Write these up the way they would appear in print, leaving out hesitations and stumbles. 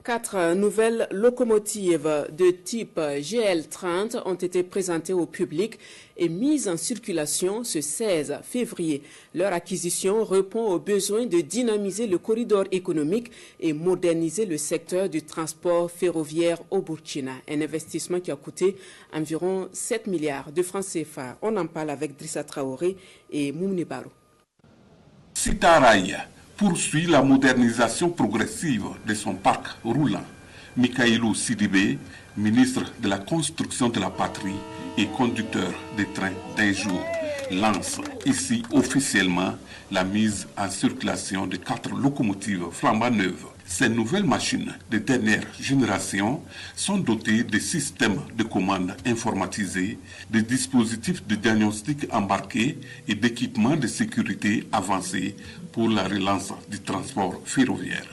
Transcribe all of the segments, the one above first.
4 nouvelles locomotives de type GL30 ont été présentées au public et mises en circulation ce 16 février. Leur acquisition répond au besoin de dynamiser le corridor économique et moderniser le secteur du transport ferroviaire au Burkina. Un investissement qui a coûté environ 7 milliards de francs CFA. On en parle avec Drissa Traoré et Moumni Barou. Sitaraï poursuit la modernisation progressive de son parc roulant. Mikailou Sidibé, ministre de la Construction de la Patrie et conducteur des trains d'un jour, lance ici officiellement la mise en circulation de 4 locomotives flambant neuves. Ces nouvelles machines de dernière génération sont dotées de systèmes de commande informatisés, de dispositifs de diagnostic embarqués et d'équipements de sécurité avancés pour la relance du transport ferroviaire.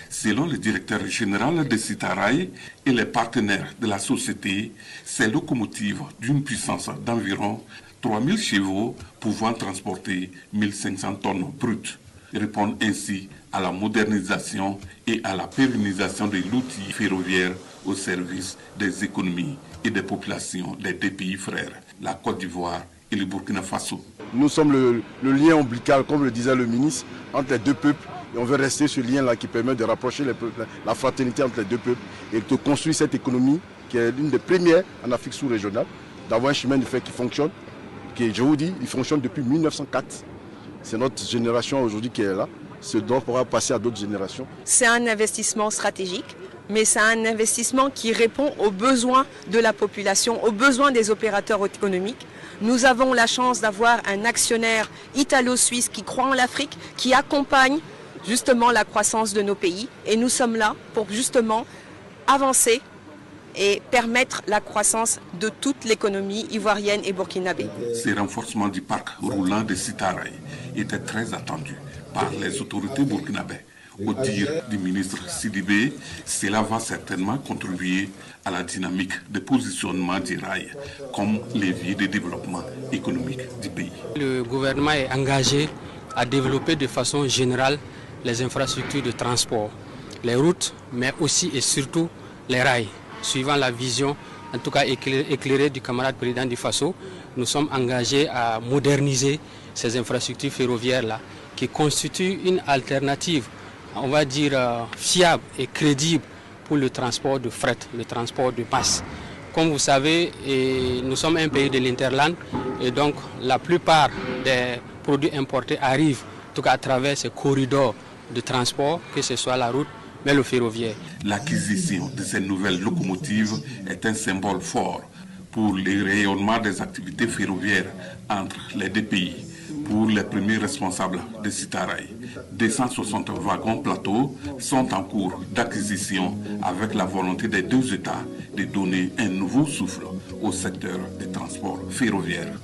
Selon le directeur général de Sitaraï et les partenaires de la société, ces locomotives d'une puissance d'environ 3000 chevaux pouvant transporter 1500 tonnes brutes répondent ainsi à la modernisation et à la pérennisation de l'outil ferroviaire au service des économies et des populations des deux pays frères, la Côte d'Ivoire et le Burkina Faso. Nous sommes le lien ombilical, comme le disait le ministre, entre les deux peuples. Et on veut rester ce lien-là qui permet de rapprocher les peuples, la fraternité entre les deux peuples et de construire cette économie qui est l'une des premières en Afrique sous-régionale, d'avoir un chemin de fer qui fonctionne, qui, je vous dis, il fonctionne depuis 1904. C'est notre génération aujourd'hui qui est là. Ce dont pourra passer à d'autres générations. C'est un investissement stratégique, mais c'est un investissement qui répond aux besoins de la population, aux besoins des opérateurs économiques. Nous avons la chance d'avoir un actionnaire italo-suisse qui croit en l'Afrique, qui accompagne justement la croissance de nos pays. Et nous sommes là pour justement avancer et permettre la croissance de toute l'économie ivoirienne et burkinabé. Ce renforcement du parc roulant de Sitaraï était très attendu par les autorités burkinabées. Au dire du ministre Sidibé, cela va certainement contribuer à la dynamique de positionnement du rail comme levier de développement économique du pays. Le gouvernement est engagé à développer de façon générale les infrastructures de transport, les routes, mais aussi et surtout les rails. Suivant la vision, en tout cas éclairée du camarade président du Faso, nous sommes engagés à moderniser ces infrastructures ferroviaires-là, qui constituent une alternative, on va dire, fiable et crédible pour le transport de fret, le transport de masse. Comme vous savez, nous sommes un pays de l'Interland et donc la plupart des produits importés arrivent, en tout cas à travers ces corridors de transport, que ce soit la route, mais le ferroviaire. L'acquisition de ces nouvelles locomotives est un symbole fort pour le rayonnement des activités ferroviaires entre les deux pays. Pour les premiers responsables de Sitaraï, 260 wagons plateaux sont en cours d'acquisition avec la volonté des deux États de donner un nouveau souffle au secteur des transports ferroviaires.